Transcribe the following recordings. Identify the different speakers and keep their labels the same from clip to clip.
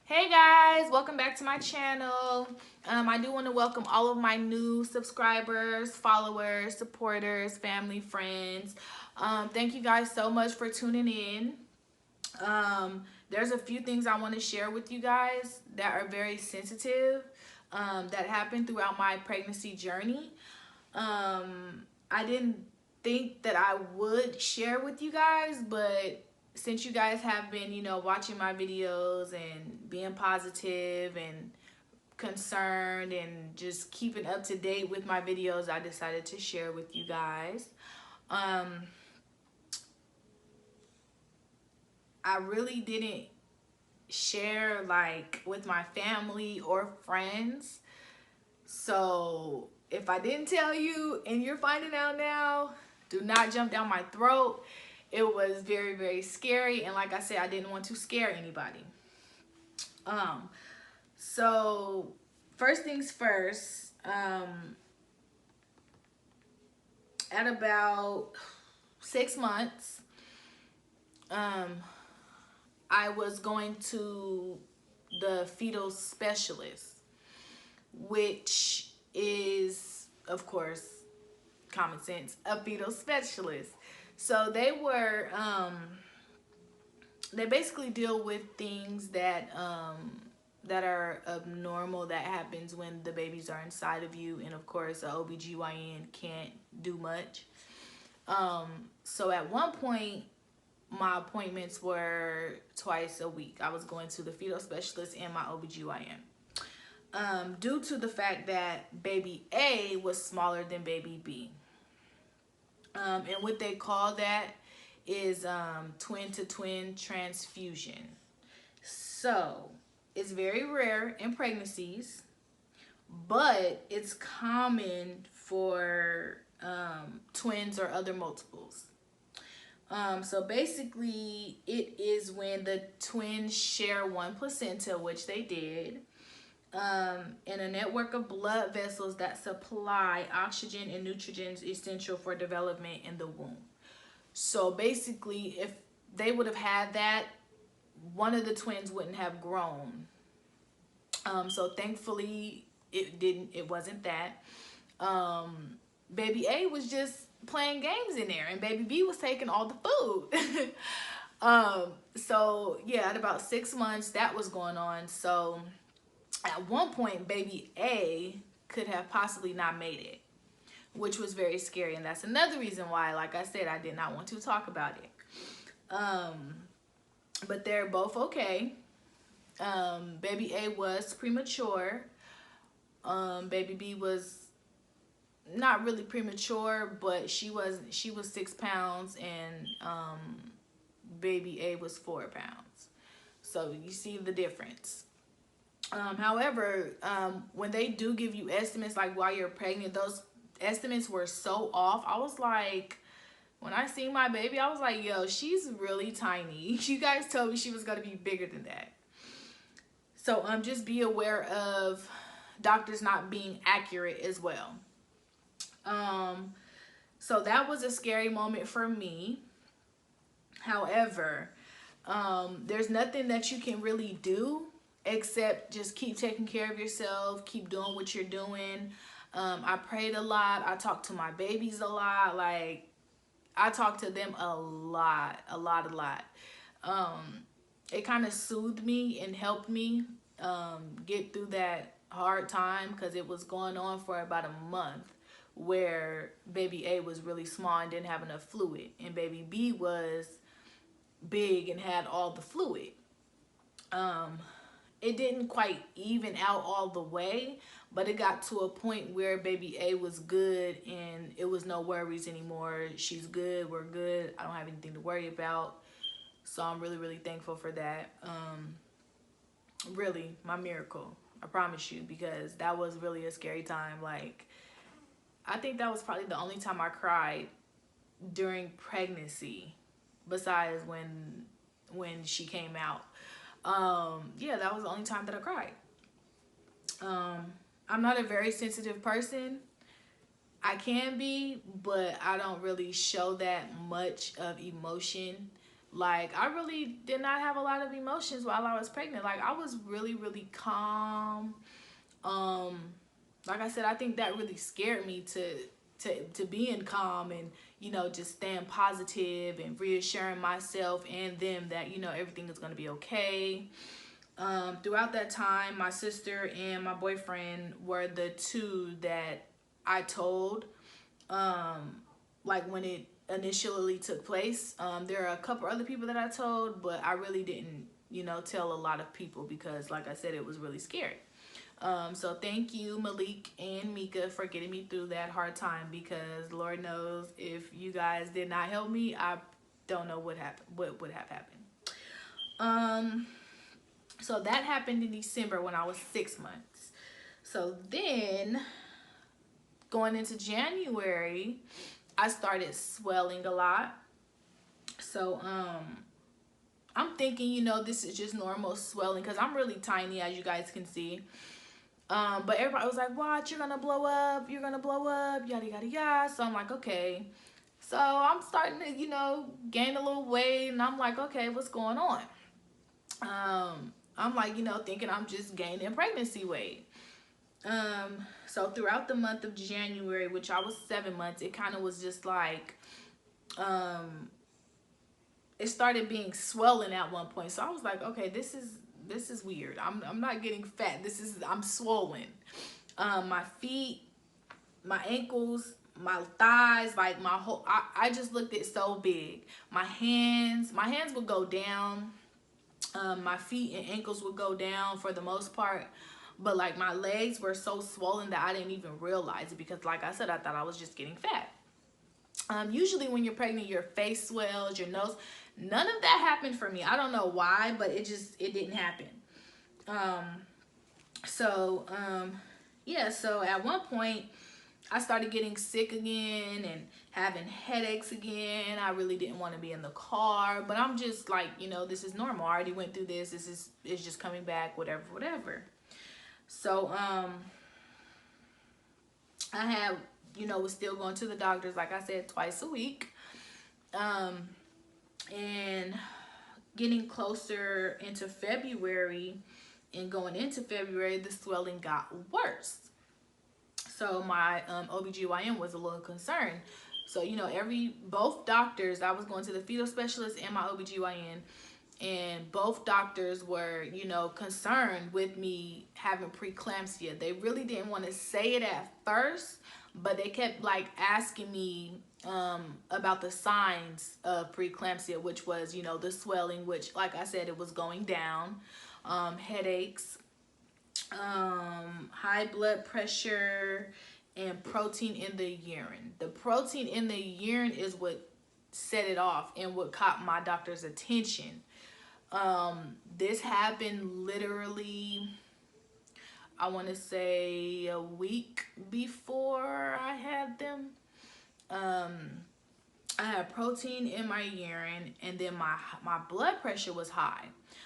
Speaker 1: Hey guys, welcome back to my channel. I do want to welcome all of my new subscribers, followers, supporters, family, friends. Thank you guys so much for tuning in. There's a few things I want to share with you guys that are very sensitive, that happened throughout my pregnancy journey. I didn't think that I would share with you guys, but since you guys have been, watching my videos and being positive and concerned and just keeping up to date with my videos, I decided to share with you guys. Um, I really didn't share like with my family or friends. So if I didn't tell you and you're finding out now, do not jump down my throat. It was very, very scary. And like I said, I didn't want to scare anybody. Um, so first things first, at about 6 months, um, I was going to the fetal specialist, which is, of course, common sense, a fetal specialist. So they basically deal with things that are abnormal that happens when the babies are inside of you, and of course a OBGYN can't do much. So at one point my appointments were twice a week. I was going to the fetal specialist and my OBGYN. Due to the fact that baby A was smaller than baby B. And what they call that is twin to twin transfusion. So it's very rare in pregnancies, but it's common for twins or other multiples. So basically, it is when the twins share one placenta, which they did, and a network of blood vessels that supply oxygen and nutrients essential for development in the womb. So basically, if they would have had that, one of the twins wouldn't have grown. So thankfully, it wasn't that. Baby A was just playing games in there, and baby B was taking all the food. So yeah, at about 6 months, that was going on. So at one point, baby A could have possibly not made it, which was very scary. And that's another reason why, like I said, I did not want to talk about it. But they're both okay. Baby A was premature. Baby B was not really premature, but she was 6 pounds, and baby A was 4 pounds. So you see the difference. However, when they do give you estimates like while you're pregnant, those estimates were so off. I was like, when I seen my baby, I was like, yo, she's really tiny. You guys told me she was going to be bigger than that. So just be aware of doctors not being accurate as well. So that was a scary moment for me. However, there's nothing that you can really do except just keep taking care of yourself, keep doing what you're doing. I prayed a lot. I talked to my babies a lot. Like, I talked to them a lot. It kind of soothed me and helped me get through that hard time, because it was going on for about a month, where baby A was really small and didn't have enough fluid, and baby B was big and had all the fluid. It didn't quite even out all the way, but it got to a point where baby A was good and it was no worries anymore. She's good, we're good, I don't have anything to worry about. So I'm really, really thankful for that. Really, my miracle, I promise you, because that was really a scary time. Like, I think that was probably the only time I cried during pregnancy, besides when she came out. Yeah, that was the only time that I cried. I'm not a very sensitive person. I can be, but I don't really show that much of emotion Like, I really did not have a lot of emotions while I was pregnant. Like, I was really, really calm. Um, like I said, I think that really scared me to being calm and, you know, just staying positive and reassuring myself and them that, you know, everything is going to be okay. Throughout that time, my sister and my boyfriend were the two that I told, like when it initially took place. There are a couple other people that I told, but I really didn't, you know, tell a lot of people because, like I said, it was really scary. So thank you, Malik and Mika, for getting me through that hard time, because Lord knows if you guys did not help me, I don't know what happened, what would have happened. So that happened in December when I was 6 months. So then going into January, I started swelling a lot. So I'm thinking, you know, this is just normal swelling because I'm really tiny, as you guys can see. But everybody was like, watch, you're gonna blow up, you're gonna blow up, yada yada yada. So I'm like, okay. So I'm starting to, you know, gain a little weight, and I'm like, okay, what's going on? I'm like, you know, thinking I'm just gaining pregnancy weight. So throughout the month of January, which I was 7 months, it kind of was just like, it started being swollen at one point. So I was like, okay, this is weird. I'm not getting fat. I'm swollen. My feet, my ankles, my thighs, like my whole, I just looked it so big. My hands would go down. My feet and ankles would go down for the most part. But like my legs were so swollen that I didn't even realize it, because like I said, I thought I was just getting fat. Usually when you're pregnant, your face swells, your nose. None of that happened for me. I don't know why, but it didn't happen. Yeah, so at one point I started getting sick again and having headaches again. I really didn't want to be in the car, but I'm just like, you know, this is normal. I already went through this. It's just coming back, whatever. So I had, you know, was still going to the doctors, like I said, twice a week. And getting closer into February and going into February, the swelling got worse. So my OBGYN was a little concerned. So, you know, both doctors, I was going to the fetal specialist and my OBGYN, and both doctors were, you know, concerned with me having preeclampsia. They really didn't want to say it at first, but they kept like asking me about the signs of preeclampsia, which was, you know, the swelling, which like I said, it was going down, headaches, high blood pressure, and protein in the urine. The protein in the urine is what set it off and what caught my doctor's attention. This happened literally, I want to say a week before I had them. I had protein in my urine, and then my blood pressure was high.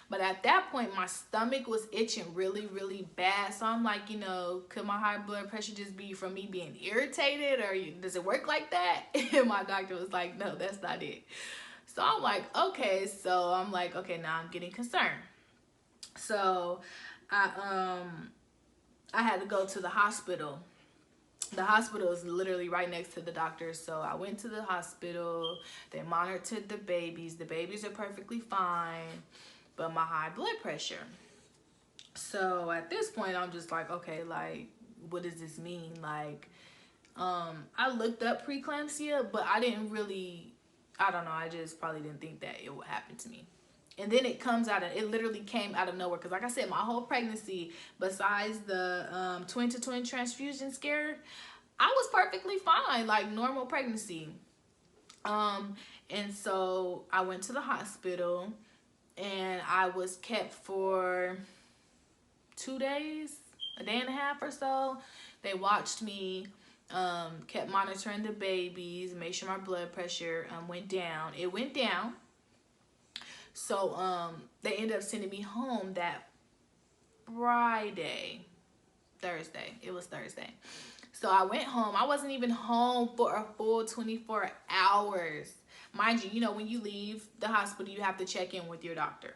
Speaker 1: But at that point, my stomach was itching really, really bad. So I'm like, you know, could my high blood pressure just be from me being irritated, or does it work like that? And my doctor was like, no, that's not it. So I'm like, okay. So I'm like, okay, now I'm getting concerned. So I had to go to the hospital. The hospital is literally right next to the doctor. So I went to the hospital. They monitored the babies. The babies are perfectly fine, but my high blood pressure. So at this point, I'm just like, okay, like, what does this mean? Like, I looked up preeclampsia, but I didn't really, I don't know, I just probably didn't think that it would happen to me. And then it literally came out of nowhere. Because like I said, my whole pregnancy, besides the twin-to-twin transfusion scare, I was perfectly fine, like normal pregnancy. And so I went to the hospital, and I was kept for 2 days, a day and a half or so. They watched me, kept monitoring the babies, made sure my blood pressure went down. It went down. So they ended up sending me home that Thursday. It was Thursday. So I went home. I wasn't even home for a full 24 hours. Mind you, when you leave the hospital, you have to check in with your doctor.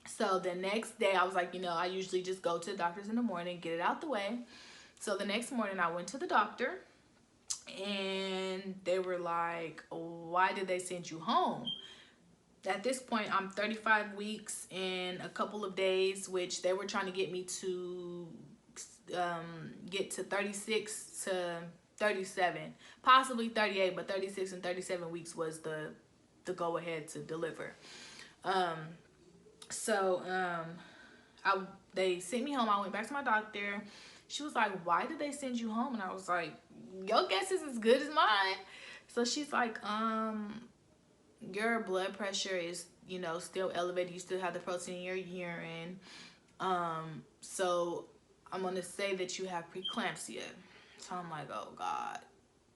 Speaker 1: So the next day, I was like, I usually just go to the doctors in the morning, get it out the way. So the next morning, I went to the doctor, and they were like, why did they send you home? At this point, I'm 35 weeks in a couple of days, which they were trying to get me to get to 36 to 37, possibly 38, but 36 and 37 weeks was the go ahead to deliver. They sent me home. I went back to my doctor. She was like, why did they send you home? And I was like, your guess is as good as mine. So she's like, your blood pressure is, still elevated. You still have the protein in your urine. So I'm going to say that you have preeclampsia. So I'm like, oh God.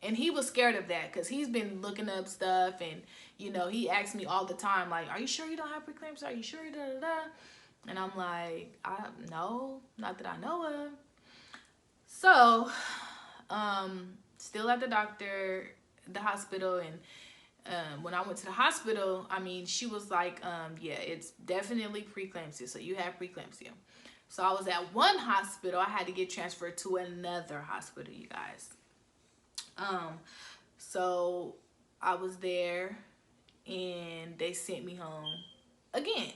Speaker 1: And he was scared of that because he's been looking up stuff, and, he asked me all the time, like, are you sure you don't have preeclampsia? Are you sure? Da, da, da. And I'm like, no, not that I know of. So, still at the hospital, and when I went to the hospital, she was like, yeah, it's definitely preeclampsia. So you have preeclampsia. So I was at one hospital. I had to get transferred to another hospital, you guys. So I was there, and they sent me home again.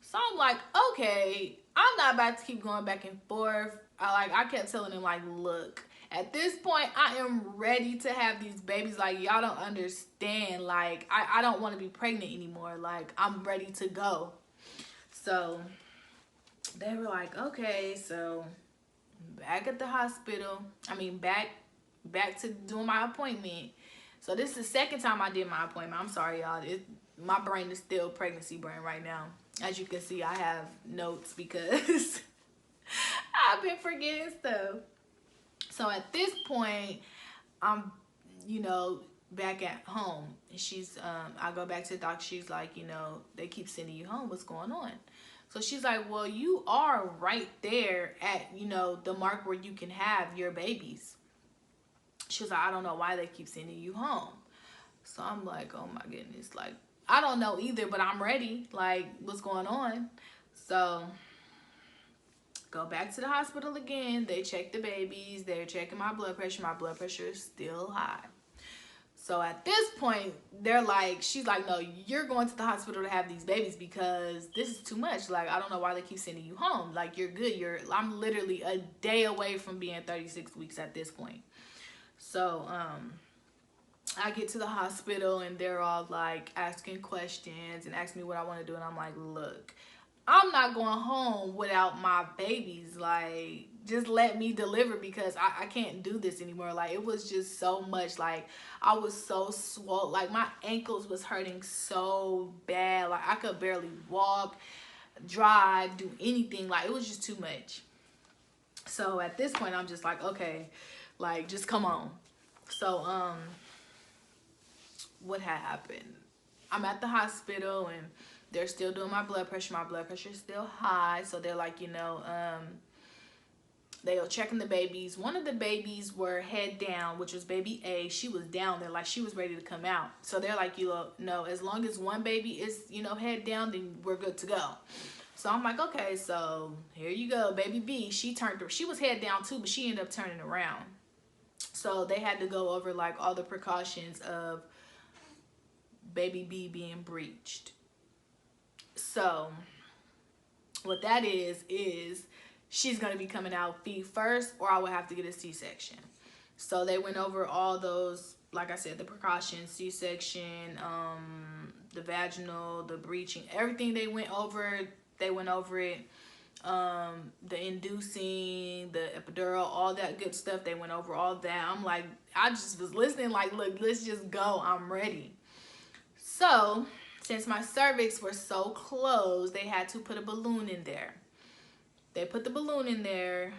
Speaker 1: So I'm like, okay, I'm not about to keep going back and forth. I kept telling them, like, look, at this point, I am ready to have these babies. Like, y'all don't understand. Like, I don't want to be pregnant anymore. Like, I'm ready to go. So they were like, okay, so back at the hospital. Back to doing my appointment. So this is the second time I did my appointment. I'm sorry, y'all. My brain is still pregnancy brain right now. As you can see, I have notes because I've been forgetting stuff. So at this point, I'm, back at home. And I go back to the doctor. She's like, they keep sending you home. What's going on? So she's like, well, you are right there at, the mark where you can have your babies. She was like, I don't know why they keep sending you home. So I'm like, oh my goodness. Like, I don't know either, but I'm ready. Like, what's going on? So go back to the hospital again. They check the babies. They're checking my blood pressure. My blood pressure is still high. So at this point, she's like, no, you're going to the hospital to have these babies because this is too much. Like, I don't know why they keep sending you home. Like, you're good. I'm literally a day away from being 36 weeks at this point. So, I get to the hospital, and they're all like asking questions and asking me what I want to do. And I'm like, look, I'm not going home without my babies. Like, just let me deliver because I can't do this anymore. Like, it was just so much. Like, I was so swollen. Like, my ankles was hurting so bad. Like, I could barely walk, drive, do anything. Like, it was just too much. So at this point, I'm just like, okay, like, just come on. So, what had happened? I'm at the hospital, and they're still doing my blood pressure. My blood pressure is still high. So they're like, they were checking the babies. One of the babies were head down, which was baby A. She was down there, like she was ready to come out. So they're like, no, as long as one baby is, head down, then we're good to go. So I'm like, okay, so here you go, baby B. She was head down too, but she ended up turning around. So they had to go over like all the precautions of baby B being breached. So what that is she's going to be coming out feet first, or I would have to get a C-section. So they went over all those, like I said, the precautions, C-section, the vaginal, the breaching, everything they went over it. The inducing, the epidural, all that good stuff. They went over all that. I'm like, I just was listening like, look, let's just go. I'm ready. So since my cervix were so closed, they had to put a balloon in there. They put the balloon in there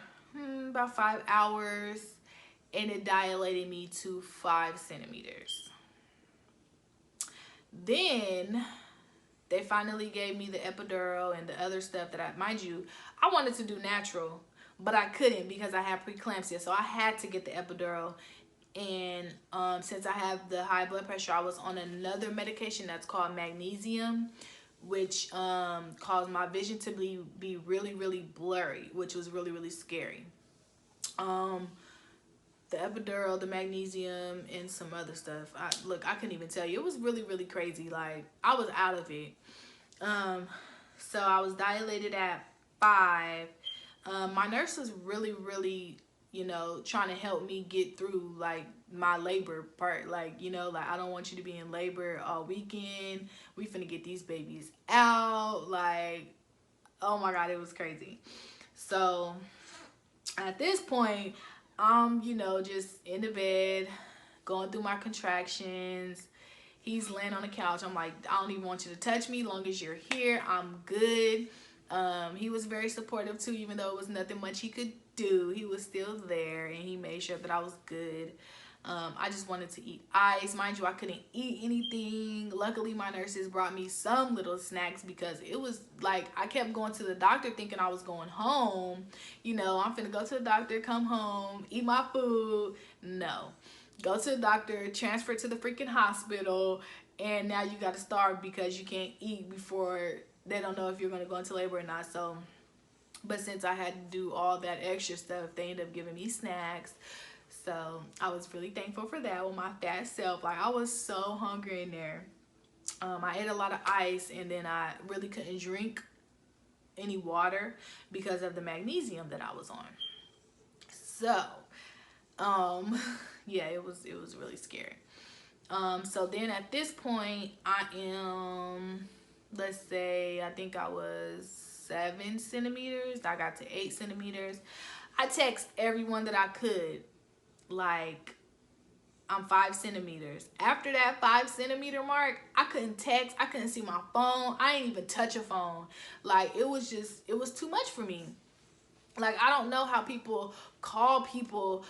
Speaker 1: about 5 hours, and it dilated me to 5 centimeters. Then they finally gave me the epidural and the other stuff that mind you, I wanted to do natural, but I couldn't because I had preeclampsia. So I had to get the epidural. And since I have the high blood pressure, I was on another medication that's called magnesium, which caused my vision to be really, really blurry, which was really, really scary. Um, the epidural, the magnesium, and some other stuff. I couldn't even tell you. It was really, really crazy. Like, I was out of it. Um, so I was dilated at 5. My nurse was really, really, trying to help me get through like my labor part. Like, like, I don't want you to be in labor all weekend. We finna get these babies out. Like, oh my God, it was crazy. So at this point, I'm, just in the bed, going through my contractions. He's laying on the couch. I'm like, I don't even want you to touch me. Long as you're here, I'm good. He was very supportive too, even though it was nothing much he could do. He was still there, and he made sure that I was good. I just wanted to eat ice. Mind you, I couldn't eat anything. Luckily, my nurses brought me some little snacks because it was like I kept going to the doctor thinking I was going home. I'm finna go to the doctor, come home, eat my food. No. Go to the doctor, transfer to the freaking hospital, and now you gotta starve because you can't eat before they don't know if you're gonna go into labor or not. So, but since I had to do all that extra stuff, they ended up giving me snacks. So I was really thankful for that with my fat self. Like, I was so hungry in there. I ate a lot of ice, and then I really couldn't drink any water because of the magnesium that I was on. So, yeah, it was really scary. So then at this point, I am, let's say, I think I was 7 centimeters. I got to 8 centimeters. I text everyone that I could, like, I'm 5 centimeters. After that 5 centimeter mark, I couldn't text. I couldn't see my phone. I didn't even touch a phone. Like, it was too much for me. Like, I don't know how people call people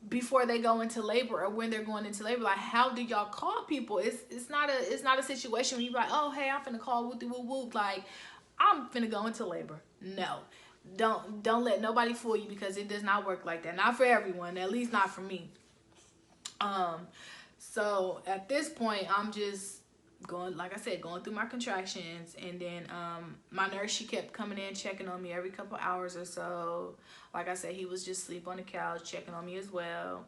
Speaker 1: before they go into labor or when they're going into labor. Like, how do y'all call people? It's not a situation where you're like, oh, hey, I'm finna call whoop whoop whoop. Like, I'm finna go into labor. No. Don't let nobody fool you, because it does not work like that. Not for everyone, at least not for me. So at this point, I'm just going, like I said, going through my contractions. And then my nurse, she kept coming in, checking on me every couple hours or so. Like I said, he was just asleep on the couch, checking on me as well.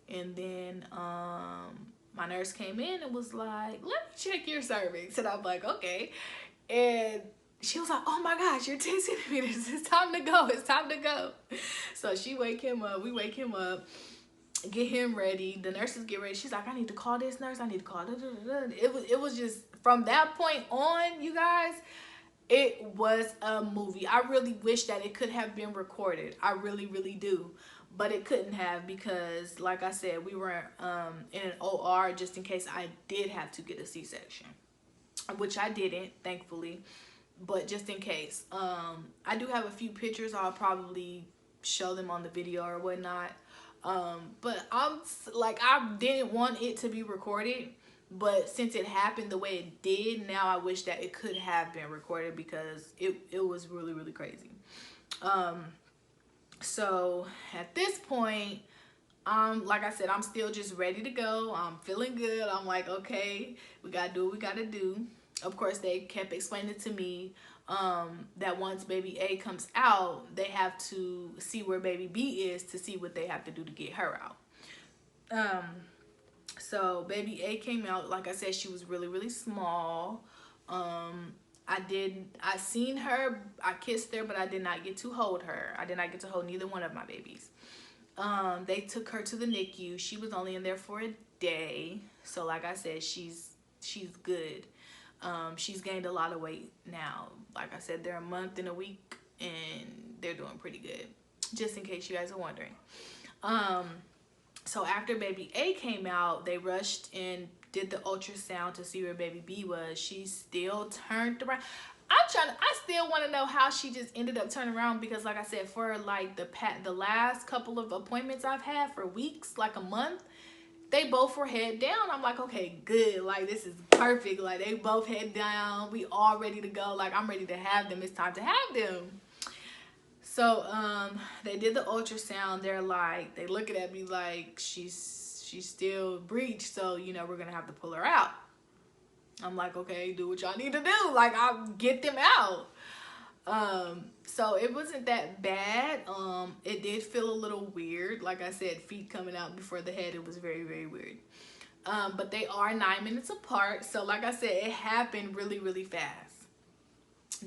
Speaker 1: And then my nurse came in and was like, let me check your cervix. And I'm like, okay. And she was like, oh my gosh, you're 10 centimeters. It's time to go. It's time to go. So she wake him up. We wake him up, get him ready. The nurses get ready. She's like, I need to call this nurse. I need to call. It was just, from that point on, you guys, it was a movie. I really wish that it could have been recorded. I really, really do. But it couldn't have, because, like I said, we were in an OR just in case I did have to get a C-section, which I didn't, thankfully. But just in case, I do have a few pictures. I'll probably show them on the video or whatnot. But I'm like, I didn't want it to be recorded, but since it happened the way it did, now I wish that it could have been recorded, because it was really, really crazy. So at this point, like I said, I'm still just ready to go. I'm feeling good. I'm like, okay, we gotta do what we gotta do. Of course, they kept explaining to me that once baby A comes out, they have to see where baby B is to see what they have to do to get her out. So baby A came out. Like I said, she was really, really small. I seen her, I kissed her, but I did not get to hold her. I did not get to hold neither one of my babies. They took her to the NICU. She was only in there for a day. So like I said, she's good. She's gained a lot of weight now. Like I said, they're a month and a week, and they're doing pretty good, just in case you guys are wondering. So after baby A came out, they rushed and did the ultrasound to see where baby B was. She still turned around. I still want to know how she just ended up turning around, because like I said, for like the last couple of appointments I've had for weeks, like a month, they both were head down. I'm like, okay, good. Like, this is perfect. Like, they both head down. We all ready to go. Like, I'm ready to have them. It's time to have them. So, they did the ultrasound. They're like, they looking at me like, she's she's still breached, so you know we're gonna have to pull her out. I'm like, okay, do what y'all need to do. Like, I'll get them out. So it wasn't that bad. It did feel a little weird. Like I said, feet coming out before the head, it was very, very weird. But they are 9 minutes apart. So like I said, it happened really, really fast.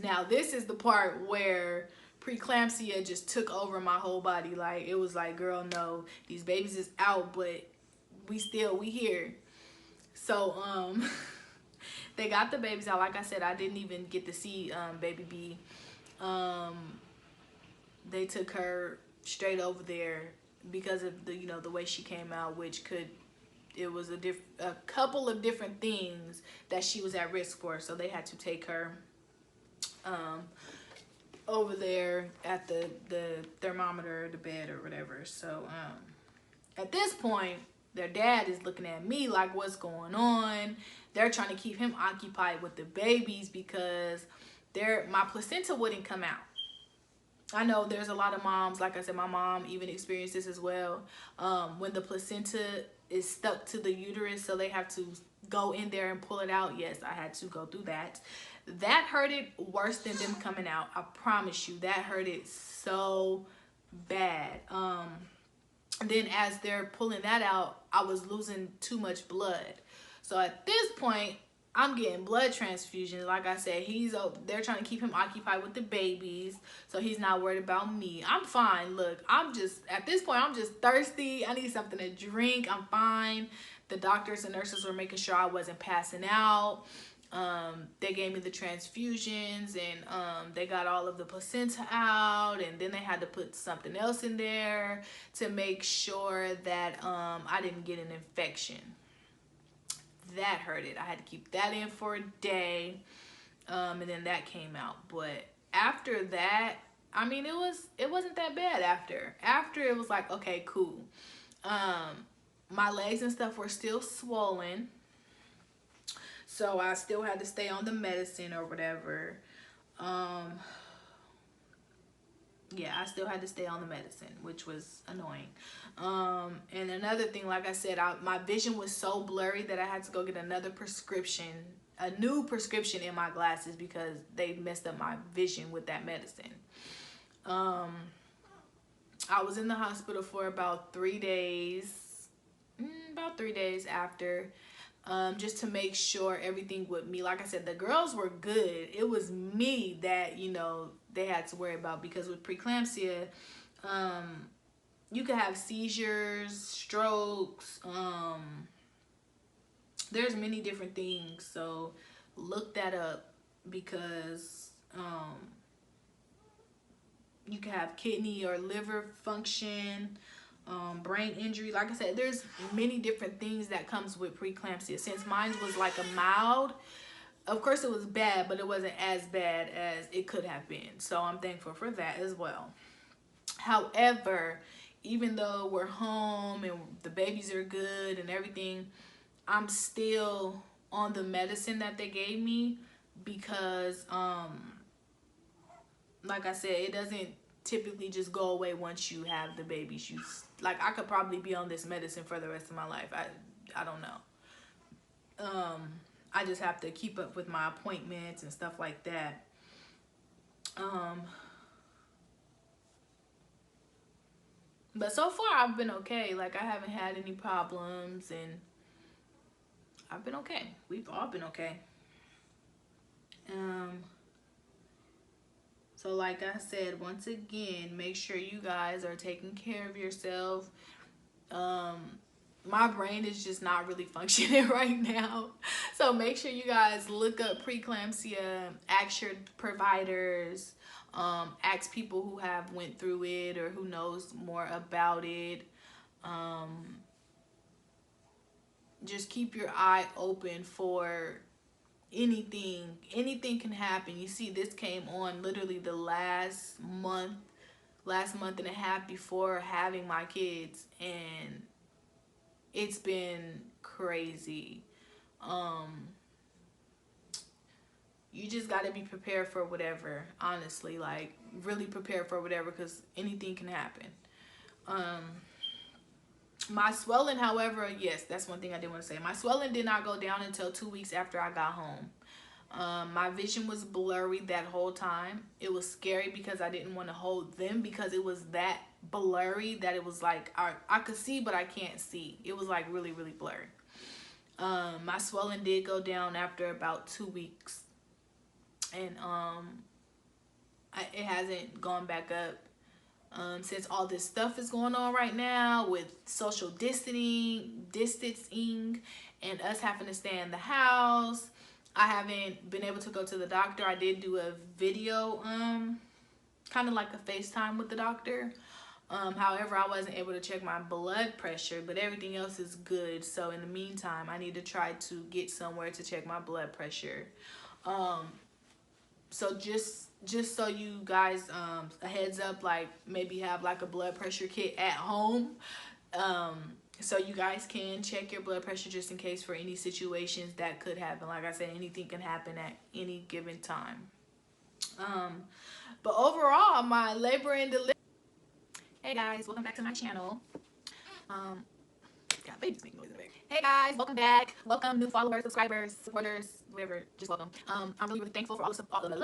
Speaker 1: Now this is the part where preeclampsia just took over my whole body. Like, it was like, girl, no, these babies is out, but we here. So they got the babies out. Like I said, I didn't even get to see baby B. They took her straight over there because of the, you know, the way she came out, which it was a couple of different things that she was at risk for. So they had to take her over there at the thermometer, the bed or whatever. So at this point, their dad is looking at me like, what's going on? They're trying to keep him occupied with the babies because my placenta wouldn't come out. I know there's a lot of moms, like I said, my mom even experienced this as well. When the placenta is stuck to the uterus, so they have to go in there and pull it out. Yes, I had to go through that. That hurted worse than them coming out. I promise you, that hurted so bad. Then as they're pulling that out, I was losing too much blood. So at this point, I'm getting blood transfusions. Like I said, they're trying to keep him occupied with the babies, so he's not worried about me. I'm fine. Look, at this point, I'm just thirsty. I need something to drink. I'm fine. The doctors and nurses were making sure I wasn't passing out. They gave me the transfusions, and they got all of the placenta out, and then they had to put something else in there to make sure that I didn't get an infection. That hurted. I had to keep that in for a day, and then that came out. But after that, I mean, it wasn't that bad. After it was like, okay, cool. My legs and stuff were still swollen, so I still had to stay on the medicine or whatever. Yeah, I still had to stay on the medicine, which was annoying. And another thing, like I said, my vision was so blurry that I had to go get another prescription, a new prescription in my glasses because they messed up my vision with that medicine. I was in the hospital for about 3 days, after, just to make sure everything with me. Like I said, the girls were good. It was me that, you know, they had to worry about, because with preeclampsia, you could have seizures, strokes, there's many different things. So look that up, because you can have kidney or liver function, brain injury. Like I said, there's many different things that comes with preeclampsia. Since mine was like a mild, of course it was bad, but it wasn't as bad as it could have been. So I'm thankful for that as well. However, even though we're home and the babies are good and everything, I'm still on the medicine that they gave me because, like I said, it doesn't typically just go away once you have the babies. Like, I could probably be on this medicine for the rest of my life. I don't know. I just have to keep up with my appointments and stuff like that. But so far I've been okay. Like, I haven't had any problems, and I've been okay. We've all been okay. So like I said, once again, make sure you guys are taking care of yourself. My brain is just not really functioning right now. So make sure you guys look up preeclampsia, ask your providers, ask people who have went through it or who knows more about it. Just keep your eye open for anything can happen. You see, this came on literally the last month and a half before having my kids, and it's been crazy. You just got to be prepared for whatever, honestly, like really prepared for whatever, because anything can happen. My swelling, however, yes, that's one thing I did want to say. My swelling did not go down until 2 weeks after I got home. My vision was blurry that whole time. It was scary because I didn't want to hold them because it was that blurry that it was like I could see but I can't see. It was like really, really blurry. My swelling did go down after about 2 weeks, and it hasn't gone back up since all this stuff is going on right now with social distancing, and us having to stay in the house. I haven't been able to go to the doctor. I did do a video, kind of like a FaceTime with the doctor. However, I wasn't able to check my blood pressure, but everything else is good. So in the meantime, I need to try to get somewhere to check my blood pressure. So just so you guys, a heads up, like maybe have like a blood pressure kit at home, so you guys can check your blood pressure just in case for any situations that could happen. Like I said, anything can happen at any given time. But overall, my labor and delivery. Hey guys, welcome back to my channel. Yeah, baby's making noise in the back. Hey guys, welcome back. Welcome new followers, subscribers, supporters, whatever. Just welcome. I'm really, really thankful for all the